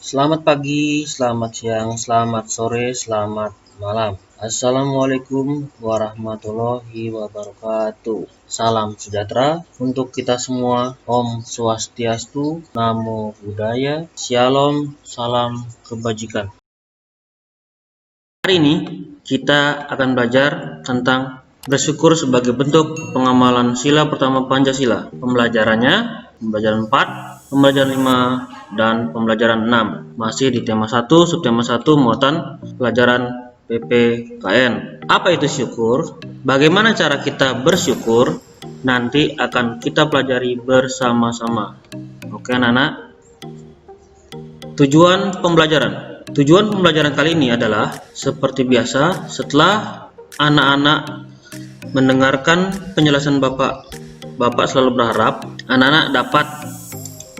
Selamat pagi, selamat siang, selamat sore, selamat malam. Assalamualaikum warahmatullahi wabarakatuh. Salam sejahtera untuk kita semua. Om Swastiastu, Namo Buddhaya, Shalom, salam kebajikan. Hari ini kita akan belajar tentang bersyukur sebagai bentuk pengamalan sila pertama Pancasila. Pembelajarannya pembelajaran 4, pembelajaran 5, dan pembelajaran 6. Masih di tema 1, subtema 1, muatan pelajaran PPKN. Apa itu syukur? Bagaimana cara kita bersyukur? Nanti akan kita pelajari bersama-sama. Oke anak-anak? Tujuan pembelajaran kali ini adalah seperti biasa, setelah anak-anak mendengarkan penjelasan Bapak selalu berharap anak-anak dapat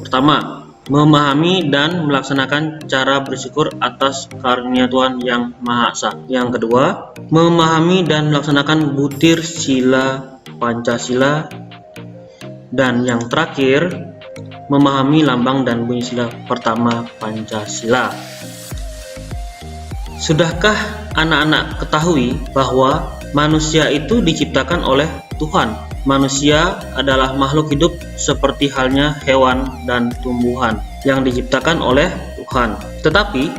pertama, memahami dan melaksanakan cara bersyukur atas karunia Tuhan yang Maha Esa. Yang kedua, memahami dan melaksanakan butir sila Pancasila. Dan yang terakhir, memahami lambang dan bunyi sila pertama Pancasila. Sudahkah anak-anak ketahui bahwa manusia itu diciptakan oleh Tuhan? Manusia adalah makhluk hidup seperti halnya hewan dan tumbuhan yang diciptakan oleh Tuhan. Tetapi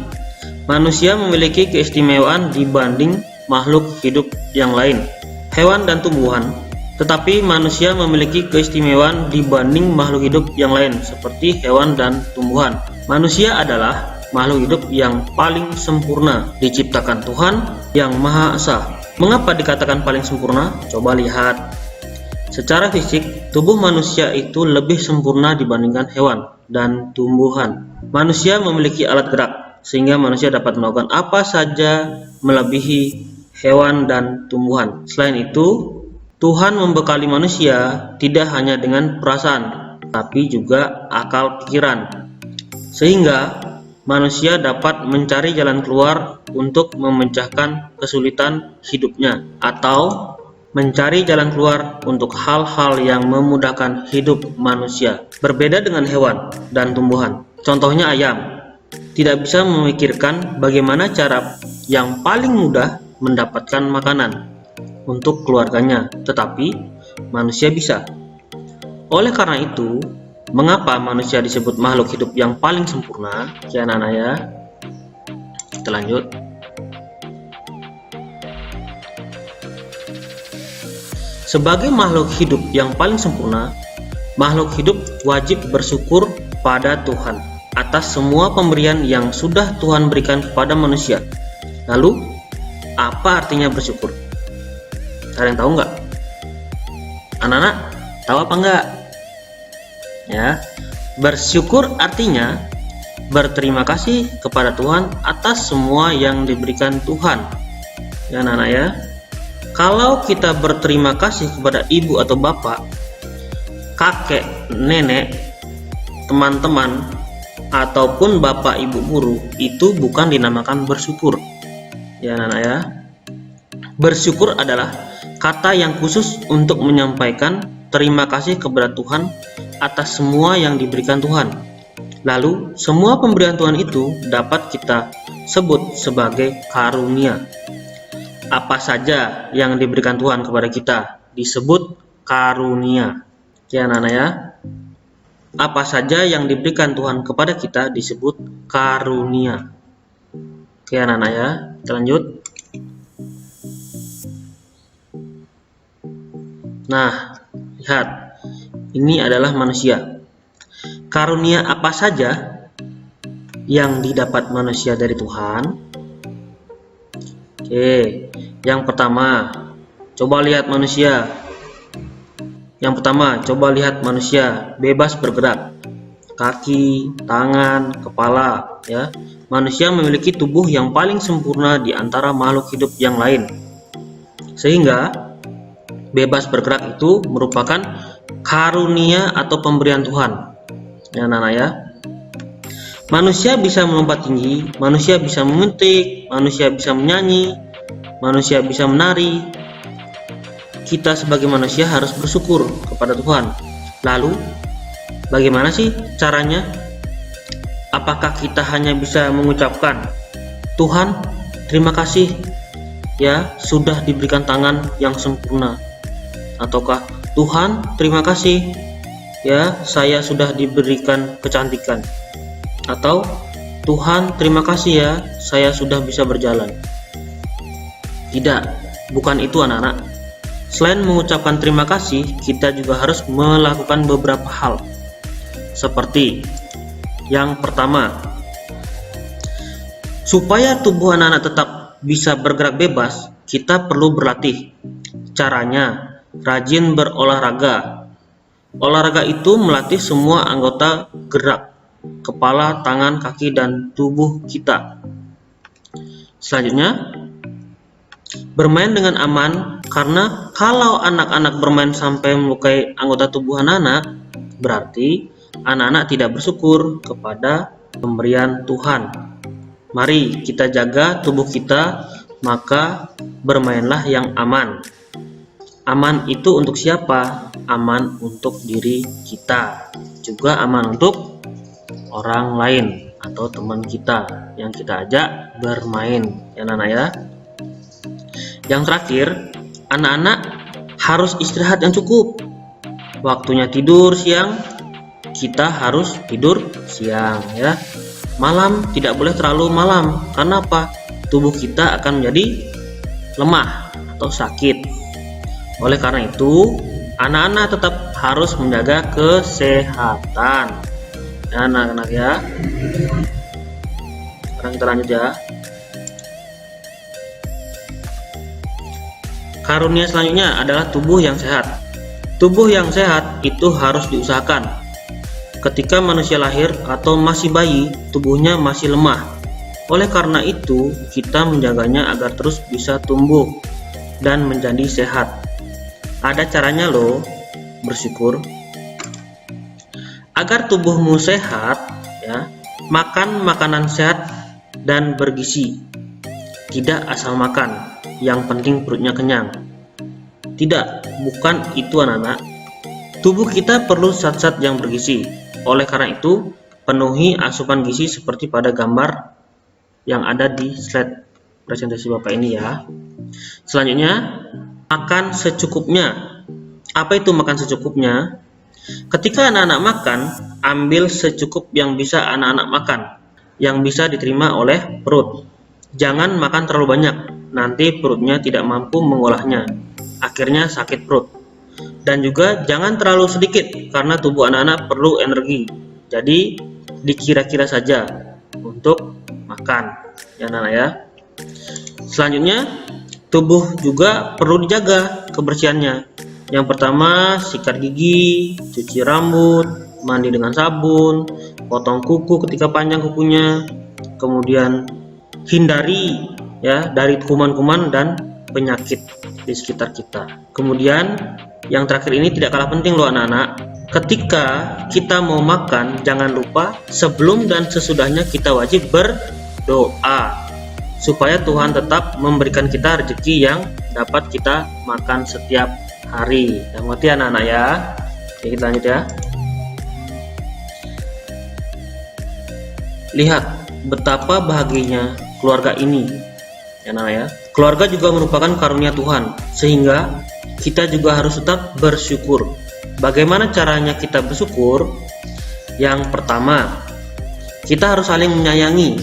manusia memiliki keistimewaan dibanding makhluk hidup yang lain. Hewan dan tumbuhan, tetapi manusia memiliki keistimewaan dibanding makhluk hidup yang lain seperti hewan dan tumbuhan. Manusia adalah makhluk hidup yang paling sempurna diciptakan Tuhan yang Maha Esa. Mengapa dikatakan paling sempurna? Coba lihat. Secara fisik, tubuh manusia itu lebih sempurna dibandingkan hewan dan tumbuhan. Manusia memiliki alat gerak, sehingga manusia dapat melakukan apa saja melebihi hewan dan tumbuhan. Selain itu, Tuhan membekali manusia tidak hanya dengan perasaan, tapi juga akal pikiran, sehingga manusia dapat mencari jalan keluar untuk memecahkan kesulitan hidupnya, atau mencari jalan keluar untuk hal-hal yang memudahkan hidup manusia. Berbeda dengan hewan dan tumbuhan, contohnya ayam, tidak bisa memikirkan bagaimana cara yang paling mudah mendapatkan makanan untuk keluarganya, tetapi manusia bisa. Oleh karena itu, mengapa manusia disebut makhluk hidup yang paling sempurna? Ya anak-anak ya. Kita lanjut. Sebagai makhluk hidup yang paling sempurna, makhluk hidup wajib bersyukur pada Tuhan atas semua pemberian yang sudah Tuhan berikan kepada manusia. Lalu, apa artinya bersyukur? Ada yang tahu nggak? Anak-anak, tahu apa enggak? Ya, bersyukur artinya berterima kasih kepada Tuhan atas semua yang diberikan Tuhan. Ya anak-anak ya. Kalau kita berterima kasih kepada ibu atau bapak, kakek, nenek, teman-teman, ataupun bapak ibu guru, itu bukan dinamakan bersyukur. Ya anak-anak ya. Bersyukur adalah kata yang khusus untuk menyampaikan terima kasih kepada Tuhan atas semua yang diberikan Tuhan. Lalu, semua pemberian Tuhan itu dapat kita sebut sebagai karunia. Apa saja yang diberikan Tuhan kepada kita disebut karunia. Ya anak-anak ya. Apa saja yang diberikan Tuhan kepada kita disebut karunia. Oke anak-anak ya. Kita lanjut. Nah, lihat. Ini adalah manusia. Karunia apa saja yang didapat manusia dari Tuhan? Oke, yang pertama, coba lihat manusia. Yang pertama, coba lihat manusia bebas bergerak. Kaki, tangan, kepala, ya. Manusia memiliki tubuh yang paling sempurna di antara makhluk hidup yang lain. Sehingga bebas bergerak itu merupakan karunia atau pemberian Tuhan. Ya anak-anak ya. Manusia bisa melompat tinggi, manusia bisa memetik, manusia bisa menyanyi, manusia bisa menari. Kita sebagai manusia harus bersyukur kepada Tuhan. Lalu, bagaimana sih caranya? Apa Apakah kita hanya bisa mengucapkan, Tuhan, terima kasih ya sudah diberikan tangan yang sempurna? Ataukah, Tuhan, terima kasih ya saya sudah diberikan kecantikan? Atau, Tuhan, terima kasih ya saya sudah bisa berjalan? Tidak, bukan itu anak-anak. Selain mengucapkan terima kasih, kita juga harus melakukan beberapa hal. Seperti yang pertama, supaya tubuh anak-anak tetap bisa bergerak bebas, kita perlu berlatih. Caranya, rajin berolahraga. Olahraga itu melatih semua anggota gerak, kepala, tangan, kaki, dan tubuh kita. Selanjutnya, bermain dengan aman, karena kalau anak-anak bermain sampai melukai anggota tubuh anak-anak, berarti anak-anak tidak bersyukur kepada pemberian Tuhan. Mari kita jaga tubuh kita, maka bermainlah yang aman. Aman itu untuk siapa? Aman untuk diri kita, juga aman untuk orang lain atau teman kita yang kita ajak bermain, ya anak-anak ya. Yang terakhir, anak-anak harus istirahat yang cukup. Waktunya tidur siang, kita harus tidur siang ya. Malam tidak boleh terlalu malam. Karena apa? Tubuh kita akan menjadi lemah atau sakit. Oleh karena itu, anak-anak tetap harus menjaga kesehatan. Ya anak-anak ya. Sekarang kita lanjut ya. Karunia selanjutnya adalah tubuh yang sehat. Tubuh yang sehat itu harus diusahakan. Ketika manusia lahir atau masih bayi, tubuhnya masih lemah. Oleh karena itu, kita menjaganya agar terus bisa tumbuh dan menjadi sehat. Ada caranya loh, bersyukur. Agar tubuhmu sehat, ya, makan makanan sehat dan bergizi. Tidak asal makan, yang penting perutnya kenyang. Tidak, bukan itu anak-anak. Tubuh kita perlu zat-zat yang bergizi. Oleh karena itu, penuhi asupan gizi seperti pada gambar yang ada di slide presentasi Bapak ini ya. Selanjutnya, makan secukupnya. Apa itu makan secukupnya? Ketika anak-anak makan, ambil secukup yang bisa anak-anak makan, yang bisa diterima oleh perut. Jangan makan terlalu banyak, nanti perutnya tidak mampu mengolahnya, akhirnya sakit perut. Dan juga jangan terlalu sedikit, karena tubuh anak-anak perlu energi. Jadi dikira-kira saja untuk makan, ya anak-anak ya. Selanjutnya, tubuh juga perlu dijaga kebersihannya. Yang pertama, sikat gigi, cuci rambut, mandi dengan sabun, potong kuku ketika panjang kukunya, kemudian hindari ya dari kuman-kuman dan penyakit di sekitar kita. Kemudian yang terakhir ini tidak kalah penting loh anak-anak. Ketika kita mau makan, jangan lupa sebelum dan sesudahnya kita wajib berdoa supaya Tuhan tetap memberikan kita rezeki yang dapat kita makan setiap hari. Yang ngerti anak-anak ya. Oke, kita lanjut ya. Lihat betapa bahagianya keluarga ini, ya anak ya. Keluarga juga merupakan karunia Tuhan, sehingga kita juga harus tetap bersyukur. Bagaimana caranya kita bersyukur? Yang pertama, kita harus saling menyayangi.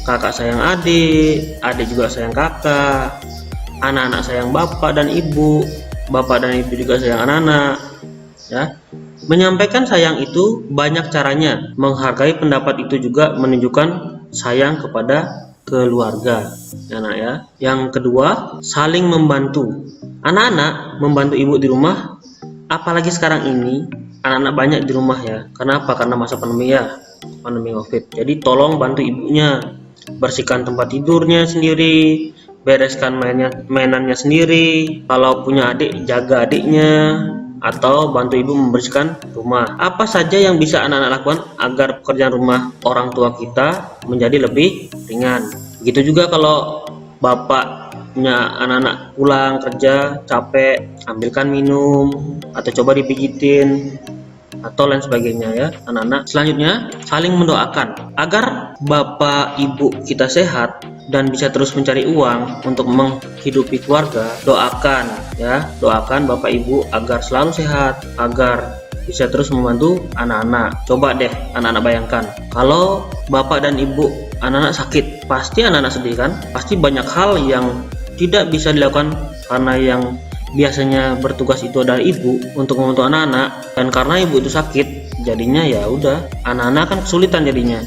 Kakak sayang adik, adik juga sayang kakak, anak-anak sayang bapak dan ibu, bapak dan ibu juga sayang anak-anak. Ya, menyampaikan sayang itu banyak caranya. Menghargai pendapat itu juga menunjukkan sayang kepada keluarga, anak ya. Yang kedua, saling membantu. Anak-anak membantu ibu di rumah, apalagi sekarang ini anak-anak banyak di rumah ya. Kenapa? Karena masa pandemi ya, pandemi COVID. Jadi tolong bantu ibunya, bersihkan tempat tidurnya sendiri, bereskan mainannya sendiri. Kalau punya adik, jaga adiknya, atau bantu ibu membersihkan rumah. Apa saja yang bisa anak-anak lakukan agar pekerjaan rumah orang tua kita menjadi lebih ringan. Begitu juga kalau bapaknya anak-anak pulang kerja capek, ambilkan minum atau coba dipijitin atau lain sebagainya ya anak-anak. Selanjutnya, saling mendoakan agar bapak ibu kita sehat dan bisa terus mencari uang untuk menghidupi keluarga. Doakan ya, doakan bapak ibu agar selalu sehat, agar bisa terus membantu anak-anak. Coba deh anak-anak bayangkan, kalau bapak dan ibu anak-anak sakit, pasti anak-anak sedih kan? Pasti banyak hal yang tidak bisa dilakukan karena yang biasanya bertugas itu adalah ibu untuk membantu anak-anak, dan karena ibu itu sakit, jadinya ya udah anak-anak kan kesulitan jadinya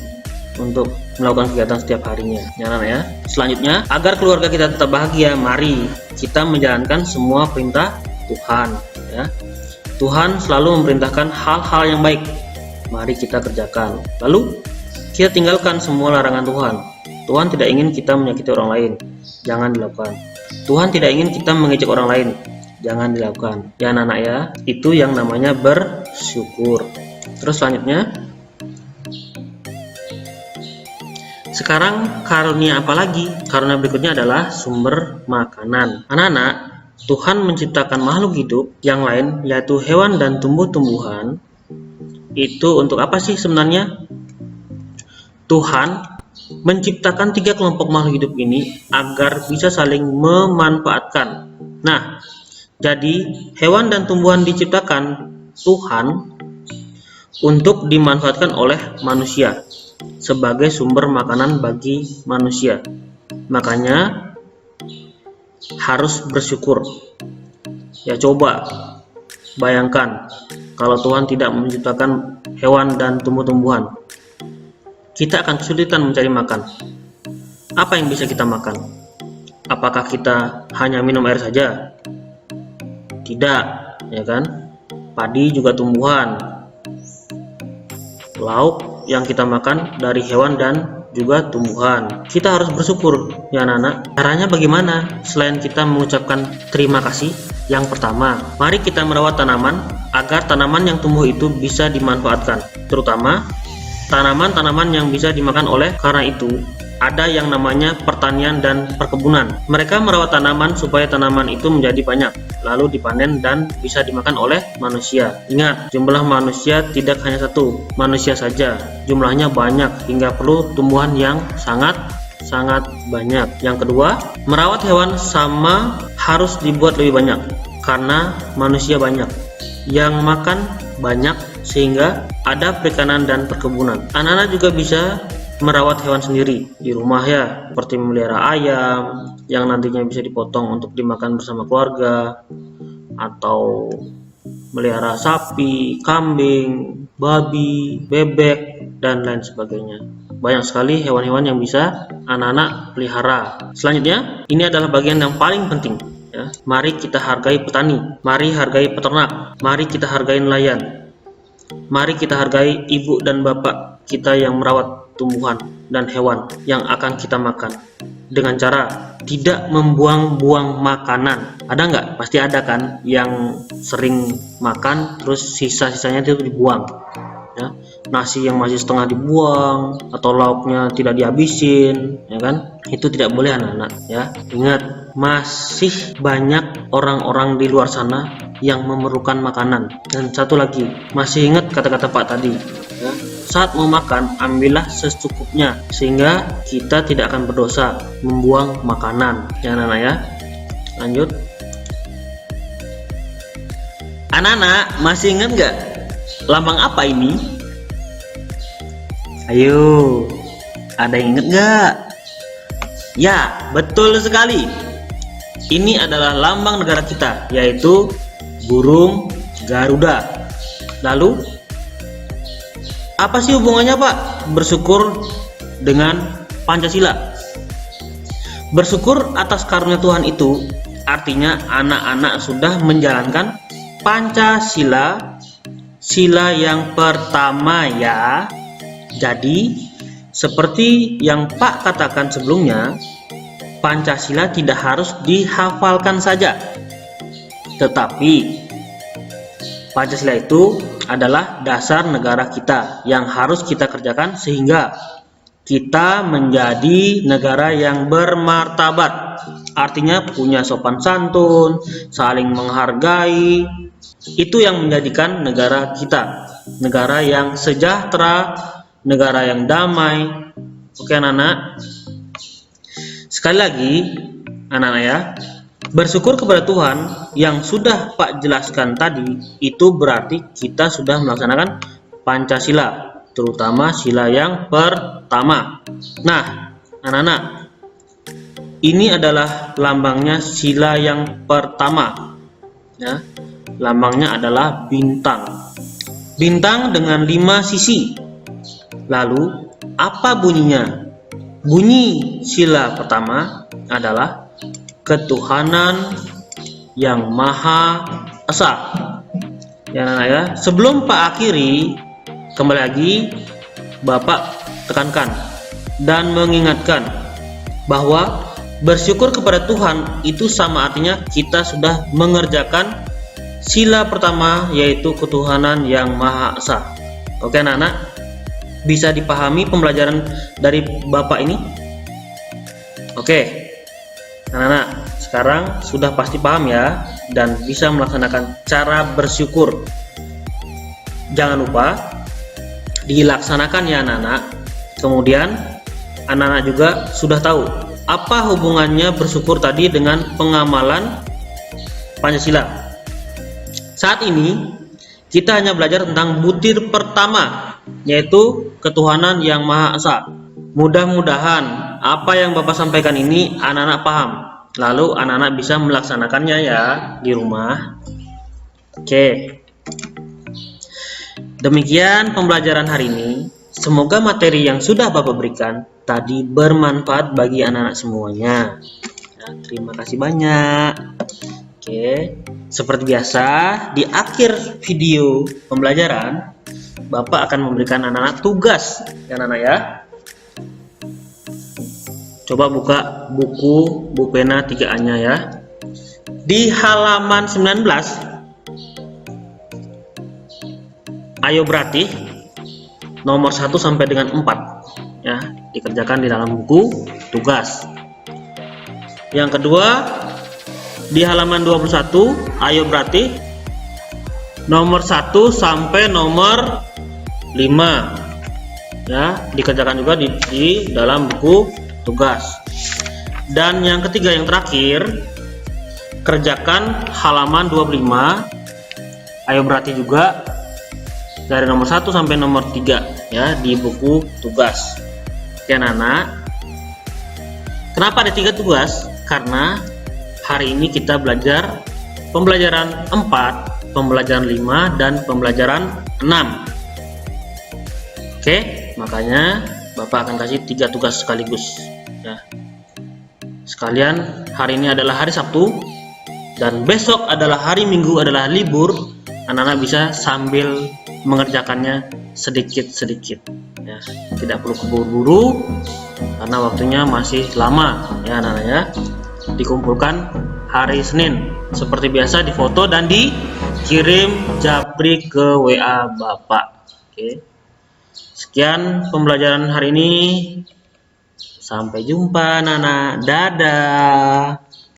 untuk melakukan kegiatan setiap harinya ya anak ya. Selanjutnya, agar keluarga kita tetap bahagia, mari kita menjalankan semua perintah Tuhan ya. Tuhan selalu memerintahkan hal-hal yang baik, mari kita kerjakan. Lalu kita tinggalkan semua larangan Tuhan. Tuhan tidak ingin kita menyakiti orang lain, jangan dilakukan. Tuhan tidak ingin kita mengejek orang lain, jangan dilakukan ya anak-anak ya. Itu yang namanya bersyukur. Terus selanjutnya, sekarang karunia apa lagi? Karunia berikutnya adalah sumber makanan. Anak-anak, Tuhan menciptakan makhluk hidup yang lain, yaitu hewan dan tumbuh-tumbuhan. Itu untuk apa sih sebenarnya? Tuhan menciptakan 3 kelompok makhluk hidup ini agar bisa saling memanfaatkan. Nah, jadi hewan dan tumbuhan diciptakan Tuhan untuk dimanfaatkan oleh manusia sebagai sumber makanan bagi manusia. Makanya harus bersyukur. Ya coba bayangkan kalau Tuhan tidak menciptakan hewan dan tumbuh-tumbuhan, kita akan kesulitan mencari makan. Apa yang bisa kita makan? Apakah kita hanya minum air saja? Tidak, ya kan? Padi juga tumbuhan. Lauk yang kita makan dari hewan dan juga tumbuhan. Kita harus bersyukur ya anak-anak. Caranya bagaimana? Selain kita mengucapkan terima kasih, yang pertama, mari kita merawat tanaman agar tanaman yang tumbuh itu bisa dimanfaatkan, terutama tanaman-tanaman yang bisa dimakan oleh. Karena itu ada yang namanya pertanian dan perkebunan. Mereka merawat tanaman supaya tanaman itu menjadi banyak, lalu dipanen dan bisa dimakan oleh manusia. Ingat, jumlah manusia tidak hanya satu manusia saja, jumlahnya banyak hingga perlu tumbuhan yang sangat banyak. Yang kedua, merawat hewan sama harus dibuat lebih banyak karena manusia banyak yang makan banyak, sehingga ada perikanan dan perkebunan. Anak-anak juga bisa merawat hewan sendiri di rumah ya, seperti memelihara ayam yang nantinya bisa dipotong untuk dimakan bersama keluarga, atau melihara sapi, kambing, babi, bebek, dan lain sebagainya. Banyak sekali hewan-hewan yang bisa anak-anak pelihara. Selanjutnya, ini adalah bagian yang paling penting ya. Mari kita hargai petani, mari hargai peternak, mari kita hargai nelayan, mari kita hargai ibu dan bapak kita yang merawat tumbuhan dan hewan yang akan kita makan, dengan cara tidak membuang-buang makanan. Ada nggak? Pasti ada kan yang sering makan terus sisa-sisanya itu dibuang ya. Nasi yang masih setengah dibuang atau lauknya tidak dihabisin ya kan, itu tidak boleh anak-anak ya. Ingat, masih banyak orang-orang di luar sana yang memerlukan makanan. Dan satu lagi, masih ingat kata-kata Pak tadi ya, saat mau makan ambillah secukupnya sehingga kita tidak akan berdosa membuang makanan ya anak-anak ya. Lanjut, anak-anak masih ingat nggak lambang apa ini? Ayo, ada yang ingat nggak? Ya, betul sekali. Ini adalah lambang negara kita, yaitu burung Garuda. Lalu, apa sih hubungannya Pak bersyukur dengan Pancasila? Bersyukur atas karunia Tuhan itu artinya anak-anak sudah menjalankan Pancasila, sila yang pertama ya. Jadi, seperti yang Pak katakan sebelumnya, Pancasila tidak harus dihafalkan saja, tetapi Pancasila itu adalah dasar negara kita yang harus kita kerjakan sehingga kita menjadi negara yang bermartabat. artinya punya sopan santun, saling menghargai. Itu yang menjadikan negara kita, negara yang sejahtera, negara yang damai. Oke anak-anak. Sekali lagi anak-anak ya, bersyukur kepada Tuhan yang sudah Pak jelaskan tadi, itu berarti kita sudah melaksanakan Pancasila, terutama sila yang pertama. Nah, anak-anak, ini adalah lambangnya sila yang pertama. Ya, lambangnya adalah bintang. Bintang dengan 5 sisi. Lalu, apa bunyinya? Bunyi sila pertama adalah ketuhanan yang Maha Esa. Ya, anak ya. Sebelum Pak akhiri, kembali lagi Bapak tekankan dan mengingatkan bahwa bersyukur kepada Tuhan itu sama artinya kita sudah mengerjakan sila pertama, yaitu ketuhanan yang Maha Esa. Oke anak-anak, bisa dipahami pembelajaran dari Bapak ini? Oke. Anak-anak, sekarang sudah pasti paham ya, dan bisa melaksanakan cara bersyukur. Jangan lupa dilaksanakan ya anak-anak. Kemudian anak-anak juga sudah tahu apa hubungannya bersyukur tadi dengan pengamalan Pancasila. Saat ini kita hanya belajar tentang butir pertama, yaitu ketuhanan yang Maha Esa. Mudah-mudahan apa yang Bapak sampaikan ini anak-anak paham, lalu anak-anak bisa melaksanakannya ya di rumah. Oke, demikian pembelajaran hari ini. Semoga materi yang sudah Bapak berikan tadi bermanfaat bagi anak-anak semuanya. Ya, terima kasih banyak. Oke, seperti biasa di akhir video pembelajaran Bapak akan memberikan anak-anak tugas ya anak-anak ya. Coba buka buku pena 3A-nya ya. Di halaman 19, ayo berarti nomor 1 sampai dengan 4 ya, dikerjakan di dalam buku tugas. Yang kedua, di halaman 21, ayo berarti nomor 1 sampai nomor 5 ya, dikerjakan juga di dalam buku tugas. Dan yang ketiga, yang terakhir, kerjakan halaman 25, ayo berarti juga dari nomor 1 sampai nomor 3 ya di buku tugas. Oke anak-anak, kenapa ada 3 tugas? Karena hari ini kita belajar pembelajaran 4, pembelajaran 5, dan pembelajaran 6. Oke, makanya Bapak akan kasih 3 tugas sekaligus ya. Sekalian, hari ini adalah hari Sabtu dan besok adalah hari Minggu, adalah libur. Anak-anak bisa sambil mengerjakannya sedikit-sedikit ya. Tidak perlu keburu-buru karena waktunya masih lama ya anak-anak ya. Dikumpulkan hari Senin seperti biasa, difoto dan dikirim japri ke WA Bapak. Oke. Sekian pembelajaran hari ini. Sampai jumpa anak-anak. Dadah.